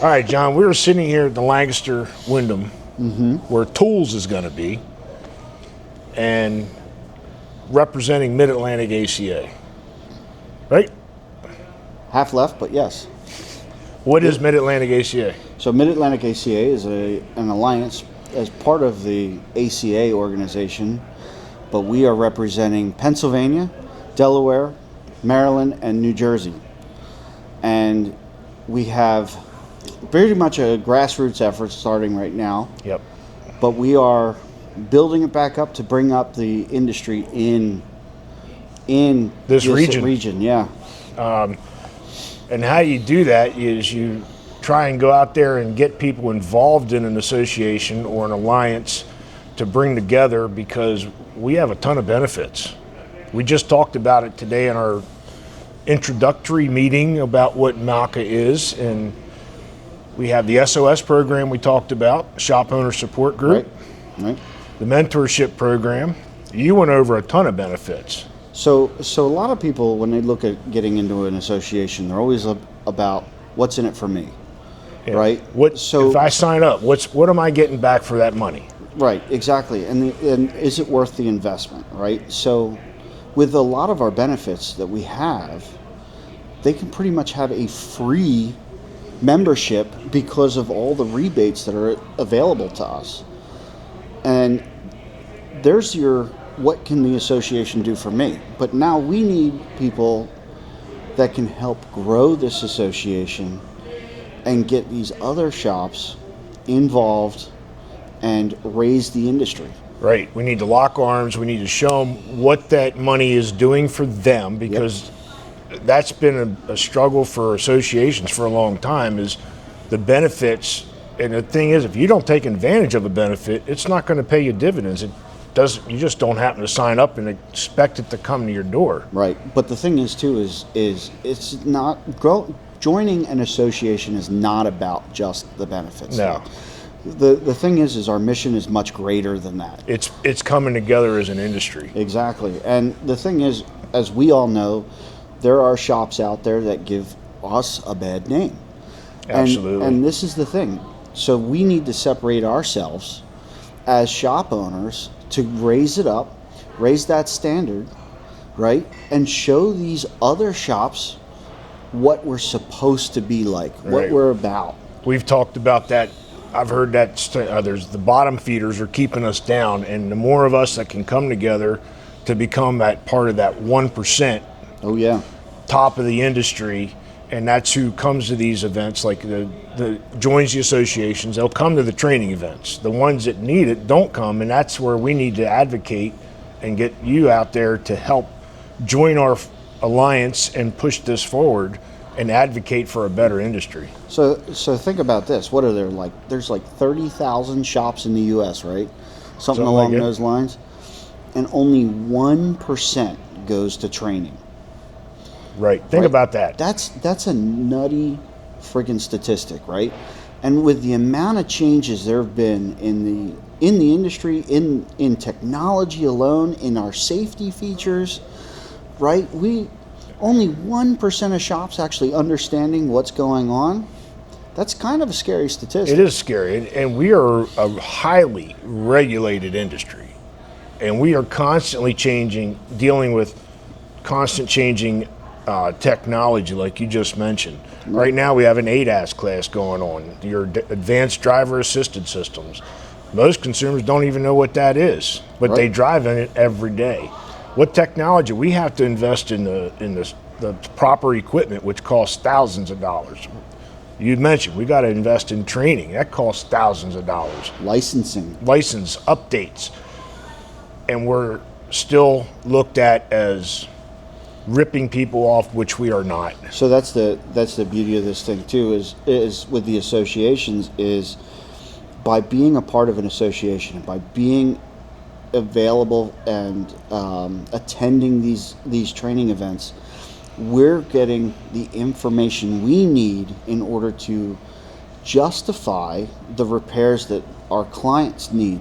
All right, John, we were sitting here at the Lancaster Wyndham, where Tools is going to be, and representing Mid-Atlantic ACA, right? Half left, but yes. What is Mid-Atlantic ACA? So Mid-Atlantic ACA is an alliance as part of the ACA organization, but we are representing Pennsylvania, Delaware, Maryland, and New Jersey. And we have very much a grassroots effort starting right now. Yep. But we are building it back up to bring up the industry in this region. Yeah. And how you do that is you try and go out there and get people involved in an association or an alliance to bring together, because we have a ton of benefits. We just talked about it today in our introductory meeting about what MAACA is, and we have the SOS program we talked about, Shop Owner Support Group, right. The mentorship program. You went over a ton of benefits. So a lot of people, when they look at getting into an association, they're always about what's in it for me, Yeah. right? So if I sign up, what am I getting back for that money? Right, exactly. And is it worth the investment, right? So with a lot of our benefits that we have, they can pretty much have a free membership because of all the rebates that are available to us. And there's your, what can the association do for me? But now we need people that can help grow this association and get these other shops involved and raise the industry. Right. We need to lock arms. We need to show them what that money is doing for them, because that's been a struggle for associations for a long time, is the benefits. And the thing is, if you don't take advantage of a benefit, it's not going to pay you dividends. You just don't happen to sign up and expect it to come to your door. Right. But the thing is too is it's not joining an association is not about just the benefits. No. The thing is our mission is much greater than that. It's coming together as an industry. Exactly. And the thing is, as we all know, there are shops out there that give us a bad name. Absolutely. And this is the thing. So we need to separate ourselves as shop owners to raise it up, raise that standard, right? And show these other shops what we're supposed to be like, what we're about. We've talked about that. I've heard that there's the bottom feeders are keeping us down, and the more of us that can come together to become that part of that 1%. Oh yeah. Top of the industry, and that's who comes to these events, like the joins the associations. They'll come to the training events. The ones that need it don't come, and that's where we need to advocate and get you out there to help join our alliance and push this forward and advocate for a better industry. So think about this. What are there like? There's like 30,000 shops in the U.S., right? Something along like those lines, and only 1% goes to training. Right. Think about that. That's a nutty friggin' statistic, right? And with the amount of changes there have been in the industry, in technology alone, in our safety features, right? Only 1% of shops actually understanding what's going on. That's kind of a scary statistic. It is scary, and we are a highly regulated industry, and we are constantly dealing with constant changing technology, like you just mentioned. Right now we have an ADAS class going on, your advanced driver assisted systems. Most consumers don't even know what that is, but they drive in it every day. What technology? We have to invest in the proper equipment, which costs thousands of dollars. You mentioned we got to invest in training. That costs thousands of dollars. License updates, and we're still looked at as ripping people off, which we are not. So that's the beauty of this thing too. Is with the associations, is by being a part of an association, by being available and attending these training events, we're getting the information we need in order to justify the repairs that our clients need.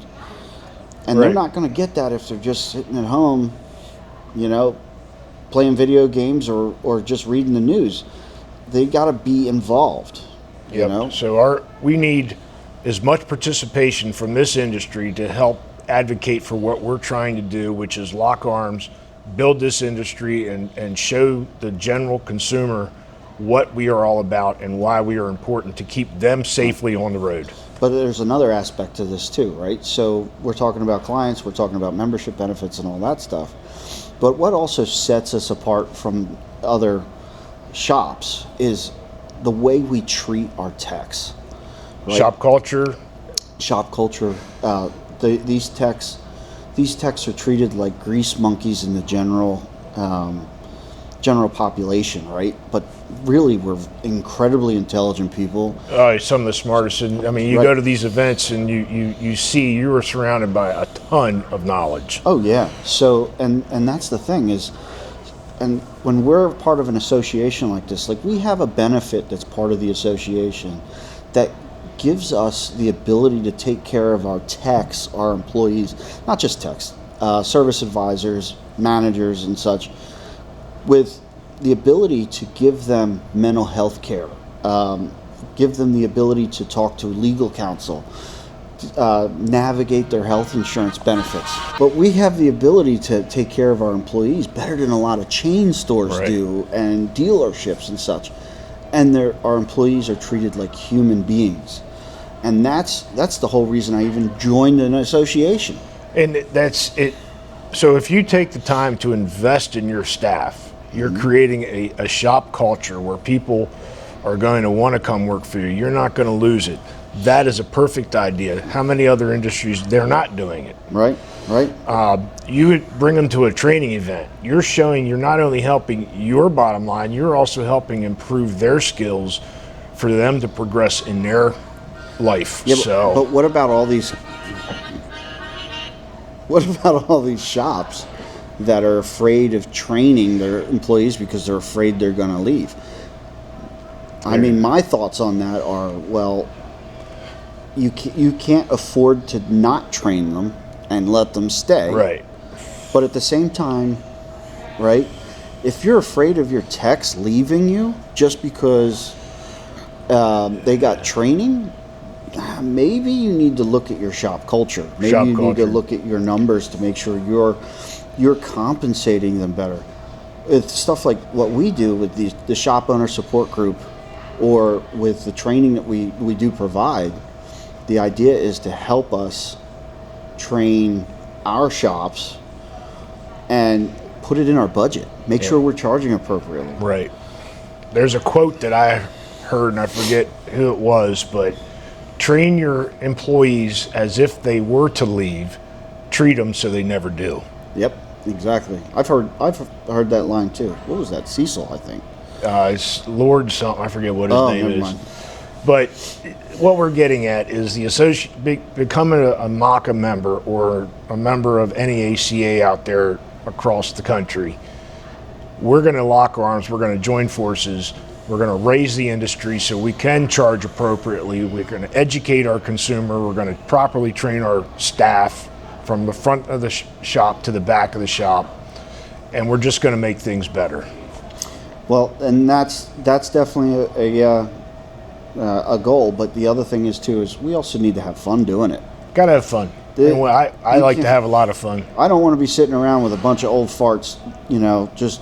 And they're not going to get that if they're just sitting at home, playing video games or just reading the news. They got to be involved. You know? So we need as much participation from this industry to help advocate for what we're trying to do, which is lock arms, build this industry, and show the general consumer what we are all about and why we are important to keep them safely on the road. But there's another aspect to this too, right? So we're talking about clients, we're talking about membership benefits and all that stuff. But what also sets us apart from other shops is the way we treat our techs. Right? Shop culture. These techs are treated like grease monkeys in the general population, right? But really, we're incredibly intelligent people. Some of the smartest. And I mean, you go to these events and you see you are surrounded by a ton of knowledge. Oh yeah. So and that's the thing is, and when we're part of an association like this, like we have a benefit that's part of the association that gives us the ability to take care of our techs, our employees, not just techs, service advisors, managers and such, with the ability to give them mental health care, give them the ability to talk to legal counsel, navigate their health insurance benefits. But we have the ability to take care of our employees better than a lot of chain stores do and dealerships and such. And our employees are treated like human beings. And that's the whole reason I even joined an association. And that's it. So if you take the time to invest in your staff, you're creating a shop culture where people are going to want to come work for you. You're not going to lose it. That is a perfect idea. How many other industries, they're not doing it? Right. You would bring them to a training event. You're showing you're not only helping your bottom line, you're also helping improve their skills for them to progress in their life. Yeah, but what about all these? What about all these shops that are afraid of training their employees because they're afraid they're going to leave? I mean, my thoughts on that are, well, you can't afford to not train them and let them stay. Right. But at the same time, right, if you're afraid of your techs leaving you just because they got training, maybe you need to look at your shop culture. Maybe you need to look at your numbers to make sure you're compensating them better. It's stuff like what we do with the shop owner support group, or with the training that we do provide. The idea is to help us train our shops and put it in our budget. Make sure we're charging appropriately. Right. There's a quote that I heard, and I forget who it was, but train your employees as if they were to leave. Treat them so they never do. Yep, exactly. I've heard that line too. What was that? Cecil, I think. It's Lord something. I forget what his name is. Mind. But what we're getting at is the becoming a MAACA member or a member of any ACA out there across the country. We're going to lock arms. We're going to join forces. We're going to raise the industry so we can charge appropriately. We're going to educate our consumer. We're going to properly train our staff from the front of the shop to the back of the shop, and we're just going to make things better. Well, and that's definitely a goal. But the other thing is we also need to have fun doing it. Got to have fun. I like to have a lot of fun. I don't want to be sitting around with a bunch of old farts, just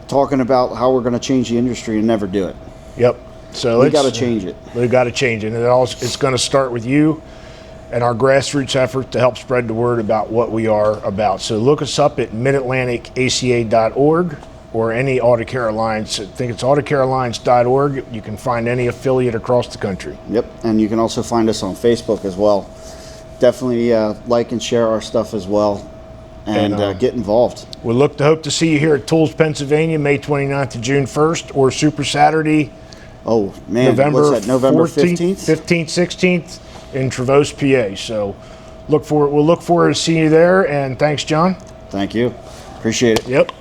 talking about how we're going to change the industry and never do it. Yep. So we got to change it. We got to change it, and it's going to start with you and our grassroots effort to help spread the word about what we are about. So look us up at midatlanticaca.org or any AutoCare Alliance. I think it's autocarealliance.org. You can find any affiliate across the country. Yep, and you can also find us on Facebook as well. Definitely like and share our stuff as well, and get involved. We hope to see you here at Tools, Pennsylvania, May 29th to June 1st, or Super Saturday. Oh man, November 15th, 16th in Trevose, PA. So we'll look forward to seeing you there. And thanks, John. Thank you. Appreciate it. Yep.